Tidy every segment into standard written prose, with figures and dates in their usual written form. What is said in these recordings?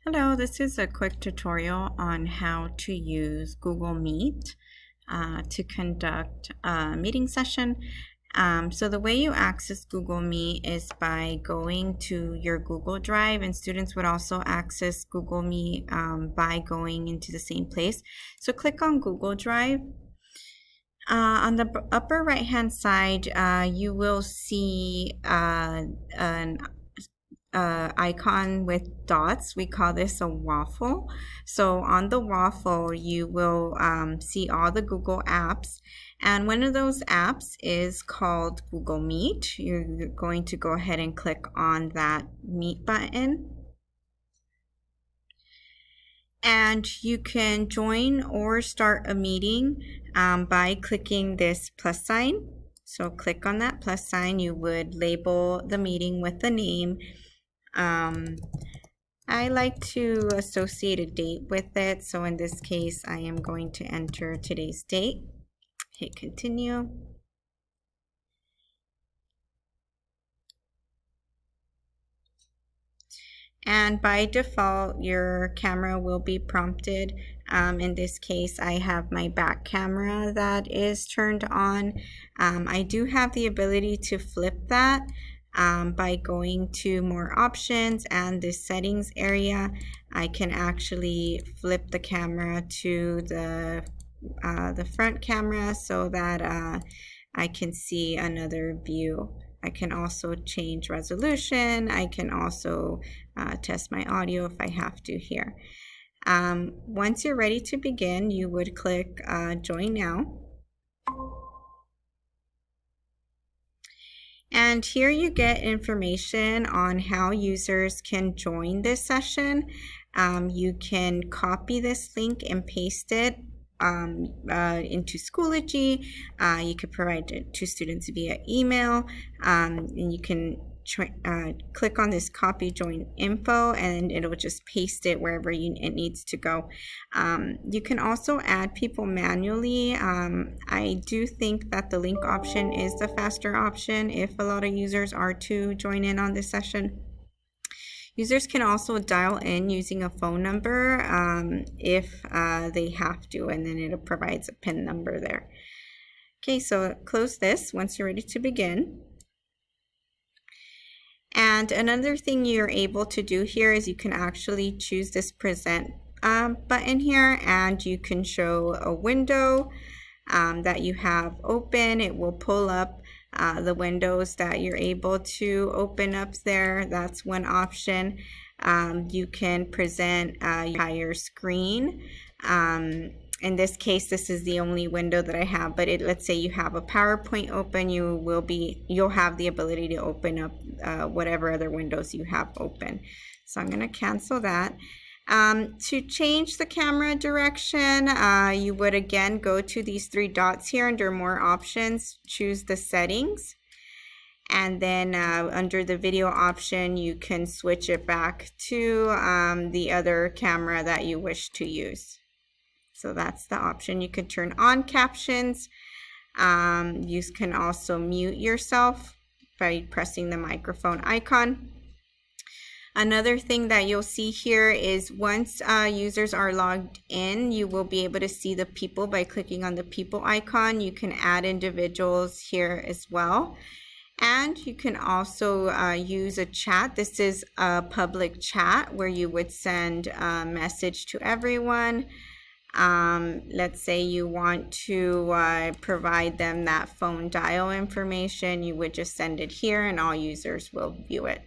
Hello, this is a quick tutorial on how to use Google Meet to conduct a meeting session. So the way you access Google Meet is by going to your Google Drive, and students would also access Google Meet by going into the same place. So click on Google Drive. On the upper right hand side, you will see an icon with dots. We call this a waffle. So on the waffle, you will see all the Google apps. And one of those apps is called Google Meet. You're going to go ahead and click on that Meet button. And you can join or start a meeting by clicking this plus sign. So click on that plus sign. You would label the meeting with the name. I like to associate a date with it. So in this case, I am going to enter today's date. Hit continue. And by default, your camera will be prompted. In this case, I have my back camera that is turned on. I do have the ability to flip that by going to more options and the settings area. I can actually flip the camera to the front camera so that I can see another view. I can also change resolution. I can also test my audio if I have to here. Once you're ready to begin, you would click Join Now. And here you get information on how users can join this session. You can copy this link and paste it into Schoology. You could provide it to students via email, and you can click on this copy join info, and it'll just paste it wherever it needs to go. You can also add people manually. I do think that the link option is the faster option if a lot of users are to join in on this session. Users can also dial in using a phone number if they have to, and then it provides a PIN number there. Okay, so close this once you're ready to begin. And another thing you're able to do here is you can actually choose this present button here, and you can show a window that you have open. It will pull up the windows that you're able to open up there. That's one option. You can present your entire screen. In this case, this is the only window that I have, but let's say you have a PowerPoint open, you'll have the ability to open up whatever other windows you have open. So I'm going to cancel that. To change the camera direction, you would again go to these three dots here under more options, choose the settings, and then under the video option, you can switch it back to the other camera that you wish to use. So that's the option. You could turn on captions. You can also mute yourself by pressing the microphone icon. Another thing that you'll see here is once users are logged in, you will be able to see the people by clicking on the people icon. You can add individuals here as well. And you can also use a chat. This is a public chat where you would send a message to everyone. Let's say you want to provide them that phone dial information. You would just send it here and all users will view it.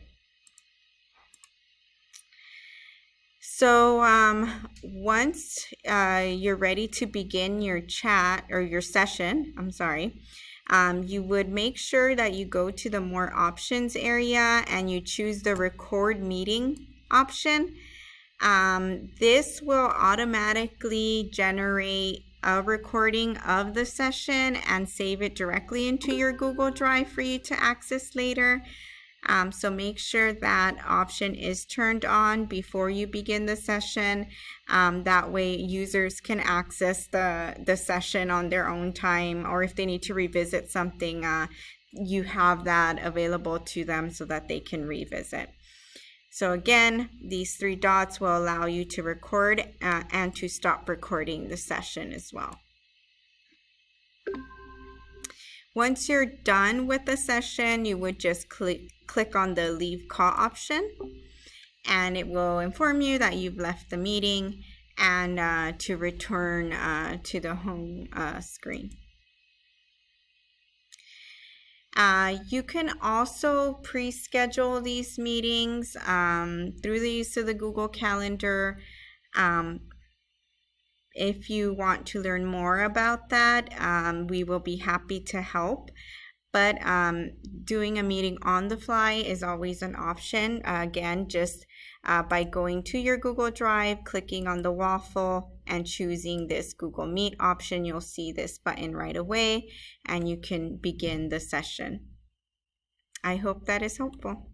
So once you're ready to begin your chat or your session, you would make sure that you go to the more options area and you choose the record meeting option. This will automatically generate a recording of the session and save it directly into your Google Drive for you to access later. So make sure that option is turned on before you begin the session. That way users can access the session on their own time, or if they need to revisit something, you have that available to them so that they can revisit. So again, these three dots will allow you to record and to stop recording the session as well. Once you're done with the session, you would just click on the leave call option, and it will inform you that you've left the meeting and to return to the home screen. You can also pre-schedule these meetings through the use of the Google Calendar. If you want to learn more about that, we will be happy to help. But doing a meeting on the fly is always an option. Again, just by going to your Google Drive, clicking on the waffle and choosing this Google Meet option, you'll see this button right away and you can begin the session. I hope that is helpful.